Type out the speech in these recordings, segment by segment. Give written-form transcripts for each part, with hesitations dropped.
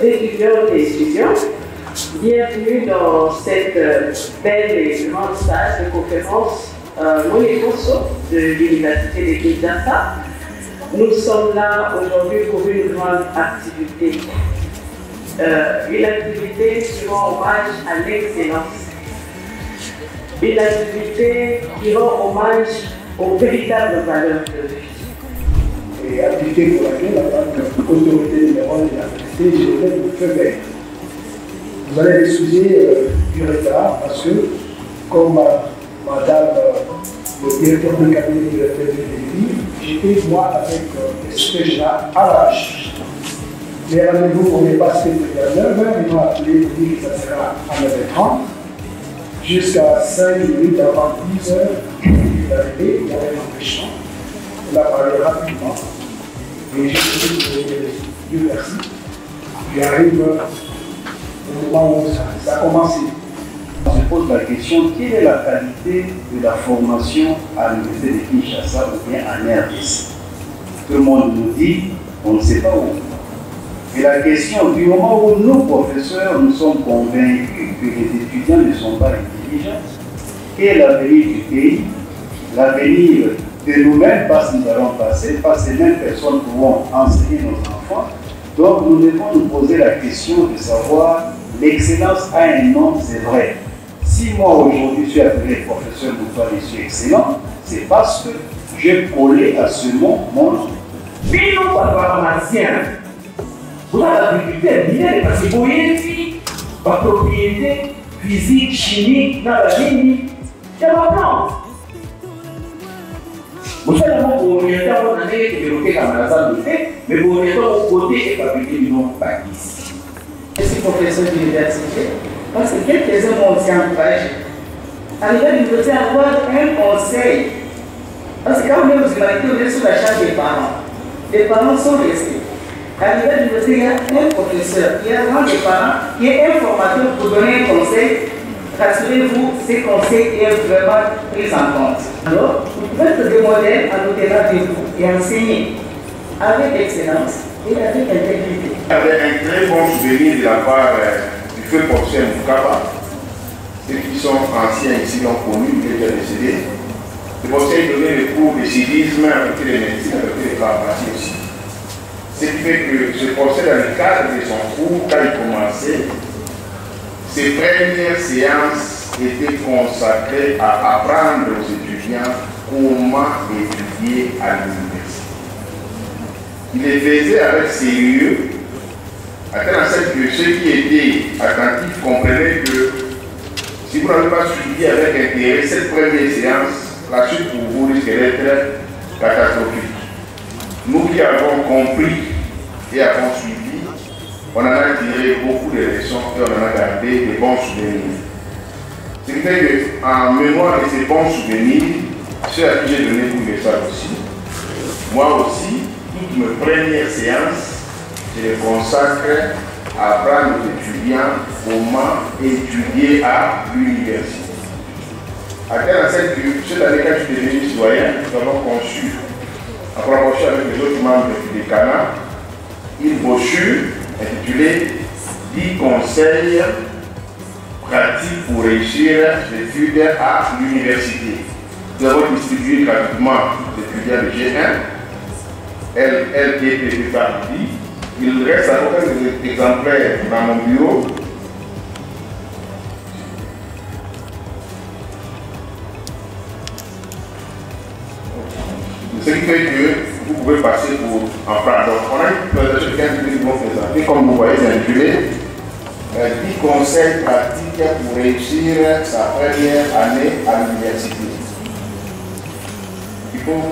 étudiantes et étudiants, bienvenue dans cette belle et grande salle de conférence Moïse Fonso de l'Université de Kinshasa. Nous sommes là aujourd'hui pour une grande activité. Une activité qui rend hommage à l'excellence. Une activité qui rend hommage aux véritables valeurs de vie. Et activité pour laquelle, en tant qu'autorité numéro 1 de l'activité, je vais vous faire vert. Vous allez excuser du retard parce que, comme madame le directeur de cabinet de la FEDERI, j'étais moi avec le secrétaire à la recherche. Les rendez-vous, on n'est pas c'était à 9h, ils m'ont appelé pour dire que ça sera à 9h30. Jusqu'à 5 minutes avant 10h, d'arriver, il y avait un empêchement. On a parlé rapidement. Et je dis Dieu merci. J'arrive au moment où ça a commencé. On se pose la question, quelle est la qualité de la formation à l'Université de Kinshasa ou bien en RDC? Tout le monde nous dit, on ne sait pas où. Et la question, du moment où nos professeurs nous sommes convaincus que les étudiants ne sont pas intelligents, quel est l'avenir du pays, l'avenir de nous-mêmes, parce que nous allons passer, parce que ces mêmes personnes pourront enseigner nos enfants. Donc nous devons nous poser la question de savoir, l'excellence a un nom, c'est vrai. Si moi aujourd'hui je suis appelé professeur Moutoua et je suis excellent, c'est parce que j'ai collé à ce mot mon nom. Mais non, pas pharmacien. Vous avez l'agriculteur binaire parce que vous voyez la propriété physique, chimique, dans la ligne, c'est ma plante. Vous savez, vous orientez à votre année et développer comme la salle de fait, mais vous orientez au côté et fabriquer du nom pas ici. Je suis professeur d'université parce que quelques-uns m'ont aussi encouragé. Arrivé à l'université, avoir un conseil. Parce que quand on est aux humanités, on est sous la charge des parents. Les parents sont restés. Arrivé à l'université, il y a un professeur, il y a un des parents qui est un formateur pour donner un conseil. Rassurez-vous, ces conseils sont vraiment pris en compte. Alors, vous pouvez être des modèles en au-delà de vous et enseigner avec excellence et avec intégrité. J'avais un très bon souvenir de la part du feu professeur Moukaba. Ceux qui sont anciens ici l'ont connu, il est déjà décédé. Le professeur donnait le cours de civisme avec les médecines, avec les pharmacies aussi. Ce qui fait que ce professeur, dans le cadre de son cours, quand il commençait, ses premières séances étaient consacrées à apprendre aux étudiants comment étudier à l'université. Il les faisait avec sérieux, à tel enseigne que ceux qui étaient attentifs comprenaient que si vous n'avez pas suivi avec intérêt cette première séance, la suite pour vous risque d'être catastrophique. Nous qui avons compris et avons suivi, on en a tiré beaucoup de leçons et on en a gardé des bons souvenirs. Ce qui fait qu'en mémoire de ces bons souvenirs, ceux à qui j'ai donné pour le message aussi, moi aussi, toutes mes premières séances, je les consacre à apprendre aux étudiants comment étudier à l'université. À tel enseigne que cette année, quand je suis devenu citoyen, nous avons conçu, en proportion avec les autres membres du décanat, une brochure intitulée 10 conseils pratiques pour réussir l'étude à l'université. Nous avons distribué gratuitement aux étudiants de G1, LTP Paris. Il reste encore des exemplaires dans mon bureau. Ce qui fait que vous pouvez passer pour en prendre. Donc, on a une présentation de 15 minutes qui vont présenter, comme vous voyez, c'est intitulé 10 conseils pratiques pour réussir sa première année à l'université. Il faut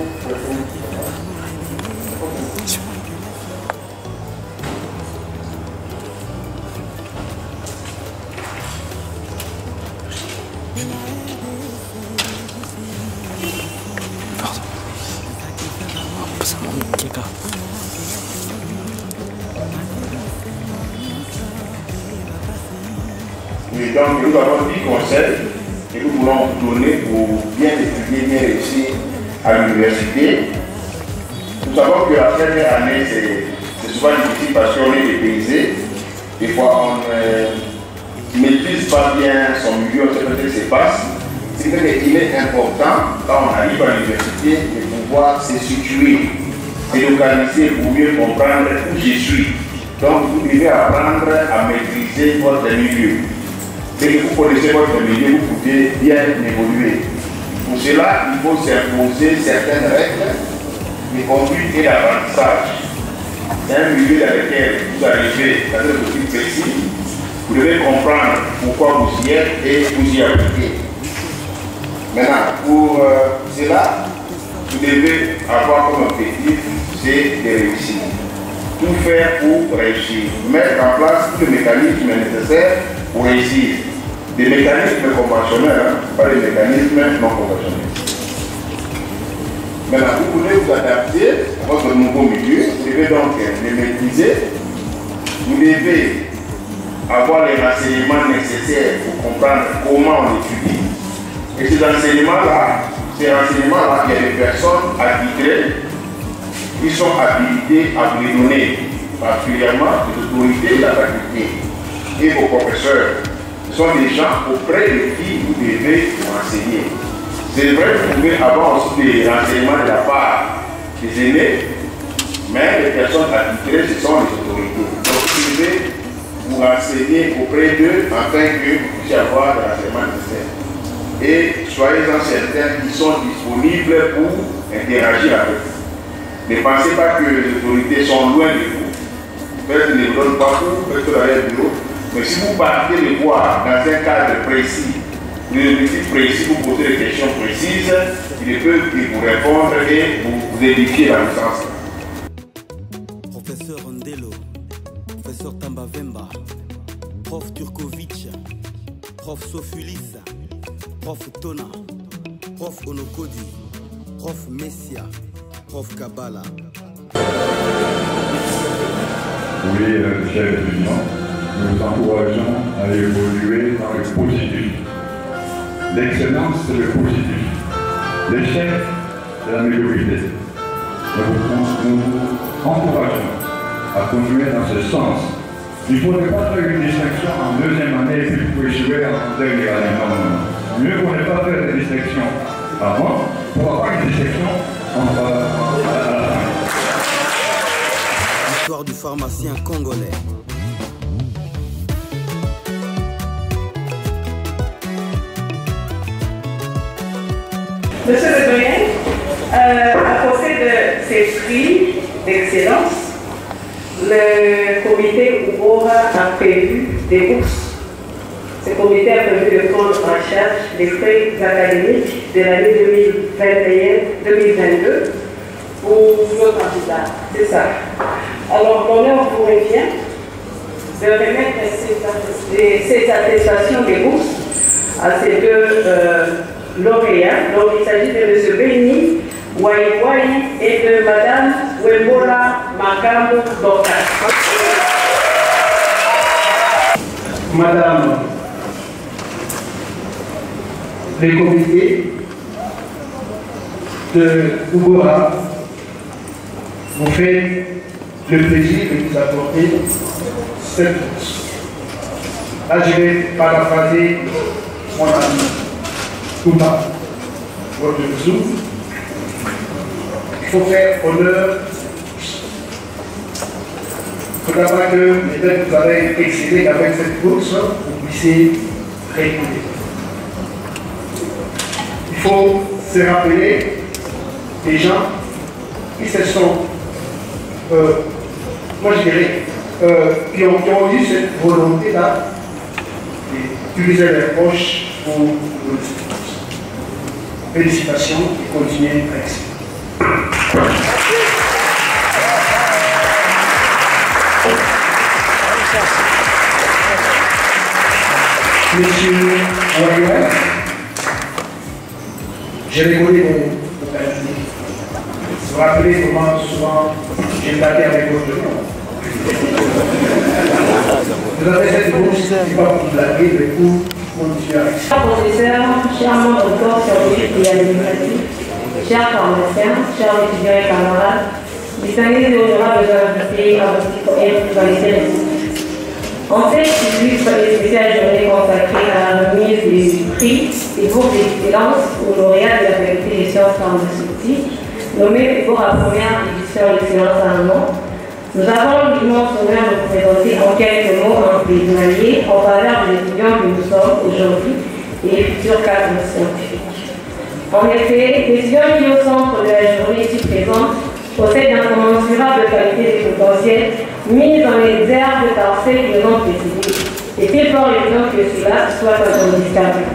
Et donc nous avons 10 conseils que nous voulons vous donner pour bien étudier, bien réussir à l'université. Nous savons que la première année, c'est souvent difficile parce qu'on est dépaysé. Des fois, on ne maîtrise pas bien son milieu, on sait pas ce qui se passe. C'est qu'il est important, quand on arrive à l'université, de pouvoir se situer, se localiser pour mieux comprendre où je suis. Donc, vous devez apprendre à maîtriser votre milieu. Dès que vous connaissez votre milieu, vous pouvez bien évoluer. Pour cela, il faut s'imposer certaines règles de conduite et d'apprentissage. C'est un milieu dans lequel vous arrivez à être aussi précis. Vous devez comprendre pourquoi vous y êtes et vous y appliquez. Maintenant, pour cela, vous devez avoir comme objectif, c'est de réussir. Tout faire pour réussir. Mettre en place tous les mécanismes nécessaires pour réussir. Des mécanismes conventionnels, pas des mécanismes non conventionnels. Maintenant, vous voulez vous adapter à votre nouveau milieu, vous devez donc les maîtriser. Vous devez avoir les renseignements nécessaires pour comprendre comment on étudie. Et ces renseignements-là, il y a des personnes attitrées qui sont habilitées à vous les donner, particulièrement les autorités de la faculté et vos professeurs. Ce sont des gens auprès de qui vous devez vous renseigner. C'est vrai que vous pouvez avoir aussi des renseignements de la part des aînés, mais les personnes attitrées, ce sont les autorités. Donc vous devez vous renseigner auprès d'eux afin que vous puissiez avoir des renseignements nécessaires. Et soyez-en certains qu'ils sont disponibles pour interagir avec vous. Ne pensez pas que les autorités sont loin de vous. Peut-être qu'ils ne vous donnent pas tout, peut-être dans leur bureau. Mais si vous partez les voir dans un cadre précis, des objectifs précis, vous posez des questions précises, ils peuvent vous répondre et vous édifier dans le sens. Professeur Ndelo, professeur Tambavemba, prof Turkovic, prof Sofulis, prof Tona, prof Onokodi, prof Messia, prof Kabbalah. Oui, chers étudiants, nous vous encourageons à évoluer dans le positif. L'excellence, c'est le positif. L'échec, c'est la médiocrité. Nous vous encourageons à continuer dans ce sens. Il ne faudrait pas faire une distinction en deuxième année et puis pour échouer en dernière année. Non. Mieux qu'on n'ait pas fait de distinction avant pour avoir une distinction à la fin. Histoire du pharmacien congolais. Monsieur le doyen, à côté de ces prix d'excellence, le comité Oubora a prévu des bourses. Ce comité a prévu de prendre en charge les frais académiques de l'année 2021-2022 pour nos candidats. C'est ça. Alors, l'honneur vous revient de remettre ces attestations des bourses à ces deux lauréats. Donc, il s'agit de M. Béni Waiwai et de Mme Wembola Makambo Doka. Madame, les comités de Oubora vous fait le plaisir de vous apporter cette bourse. Là, je vais paraphraser mon ami Touma, votre Zoom. Il faut faire honneur. Il faut d'abord que peut-être vous avez excellé avec cette bourse, vous puissiez réécouter. Il faut se rappeler des gens qui se sont, moi je dirais, qui ont eu cette volonté-là d'utiliser leurs poches pour le distribuer. Félicitations et continuez à essayer. Monsieur Waiwai, j'ai rigolé vos qualités. Vous vous rappelez comment souvent j'ai battu avec votre nom. Vous avez cette bourse qui va vous blaguer, mais pour continuer avec ça. Chers professeurs, chers membres du corps scientifique et administratif, chers pharmaciens, chers étudiants et camarades, distingués et honorables invités à votre et rivalité. En cette illustre les spéciales journées consacrées à la remise des prix et bourses d'excellence aux lauréats de la faculté des sciences pharmaceutiques, nommés pour la première édition d'excellence à un an. Nous avons l'immense honneur de vous présenter en quelques mots un plaidoyer en faveur des étudiants que nous sommes aujourd'hui et les futurs cadres scientifiques. En effet, les étudiants qui au centre de la journée ici présente possèdent d'incommensurable qualité et potentiel mis en exergue par celles qui nous ont précédés, et c'est fort évident que cela soit incontestable.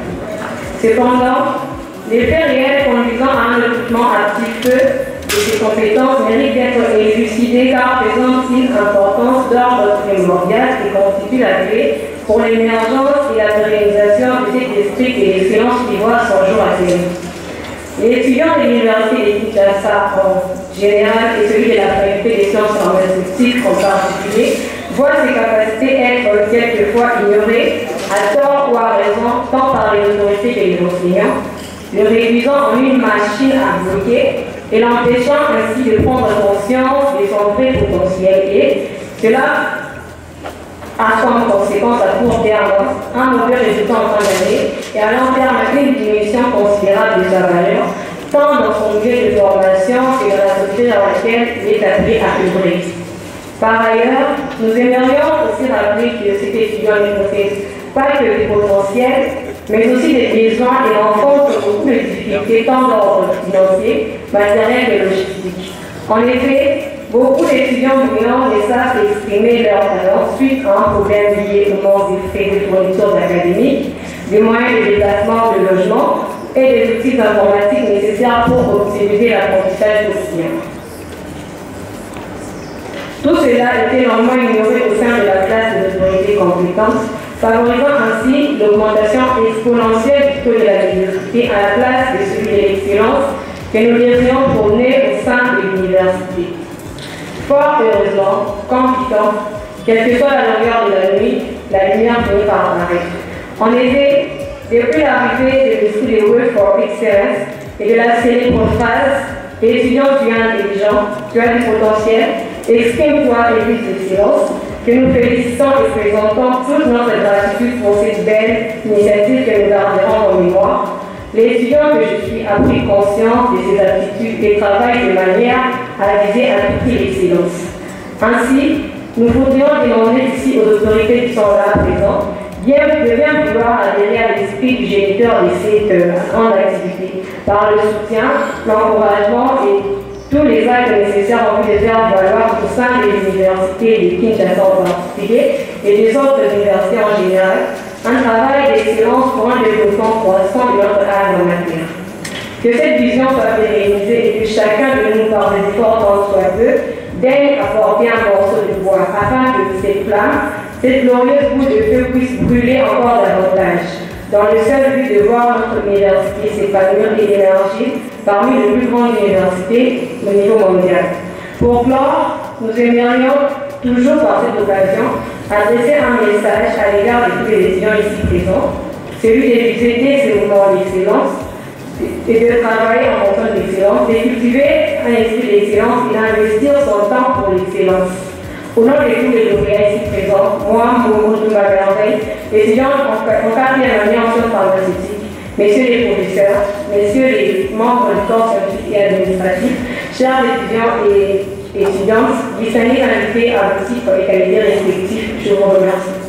Cependant, les faits réels conduisant à un recrutement actif de ces compétences méritent d'être élucidés car présentent une importance d'ordre primordial et constituent la clé pour l'émergence et la réalisation de cet esprit et l'excellence qui voit son jour à terre. Les étudiants de l'Université de Kinshasa en général et celui de la faculté des sciences pharmaceutiques en particulier voient ses capacités être quelquefois ignorées, à tort ou à raison, tant par les autorités que les enseignants, le réduisant en une machine à bloquer et l'empêchant ainsi de prendre conscience de son vrai potentiel. Et cela a comme conséquence à court terme un mauvais résultat en fin d'année et à long terme une diminution considérable de sa valeur, tant dans son milieu de formation que dans la société dans laquelle il est appelé à œuvrer. Par ailleurs, nous aimerions aussi rappeler que cet étudiant ne possède pas que des potentiels, mais aussi des besoins et rencontre beaucoup de difficultés tant d'ordre financier, matériel et logistique. En effet, beaucoup d'étudiants brillants ne savent exprimer leur talent suite à un problème lié au manque de frais de fournitures académiques, des moyens de déplacement, de logement et des outils informatiques nécessaires pour optimiser l'apprentissage quotidien. Tout cela était normalement ignoré au sein de la classe de l'autorité compétence, favorisant ainsi l'augmentation exponentielle du taux de la médiocrité à la place de celui de l'excellence que nous devrions prôner au sein de l'université. Fort heureusement, comme dit-on, quelle que soit la longueur de la nuit, la lumière finit par apparaître. En effet, depuis l'arrivée de l'esprit de World for Excellence et de la célèbre phrase « Étudiant, tu es intelligent, tu as du potentiel, exprime-toi et vis d'excellence », que nous félicitons et présentons toute notre gratitude pour cette belle initiative que nous garderons en mémoire. Les étudiants que je suis a pris conscience de ces aptitudes et travaillent de manière à viser à tout prix l'excellence. Ainsi, nous voudrions demander ici aux autorités qui sont là présentes de bien vouloir adhérer à l'esprit du géniteur de cette grande activité par le soutien, l'encouragement et tous les actes nécessaires en vue de faire valoir au sein de l'université de Kinshasa en particulier et des autres universités en général un travail d'excellence pour un développement croissant de notre art en matière. Que cette vision soit pérennisée et que chacun de nous, par des efforts tant soit peu, daigne apporter un morceau de bois afin que cette flamme, cette glorieuse boule de feu puisse brûler encore davantage, dans le seul but de voir notre université s'épanouir et émerger parmi les plus grandes universités au niveau mondial. Pour clore, nous aimerions toujours par cette occasion adresser un message à l'égard de tous les étudiants ici présents, celui de visiter ces moments d'excellence et de travailler en fonction de l'excellence, de cultiver un esprit d'excellence et d'investir son temps pour l'excellence. Au nom de tous les lauréats ici présents, moi, Momo Toumba Merveille, étudiants en 4e année en sciences pharmaceutiques, messieurs les professeurs, messieurs les membres du corps scientifique et administratif, chers étudiants et étudiantes, distingués invités à vos titres et qualités respectifs, je vous remercie.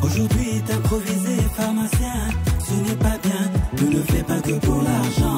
Aujourd'hui t'improviser pharmacien, ce n'est pas bien, ne le fais pas que pour l'argent.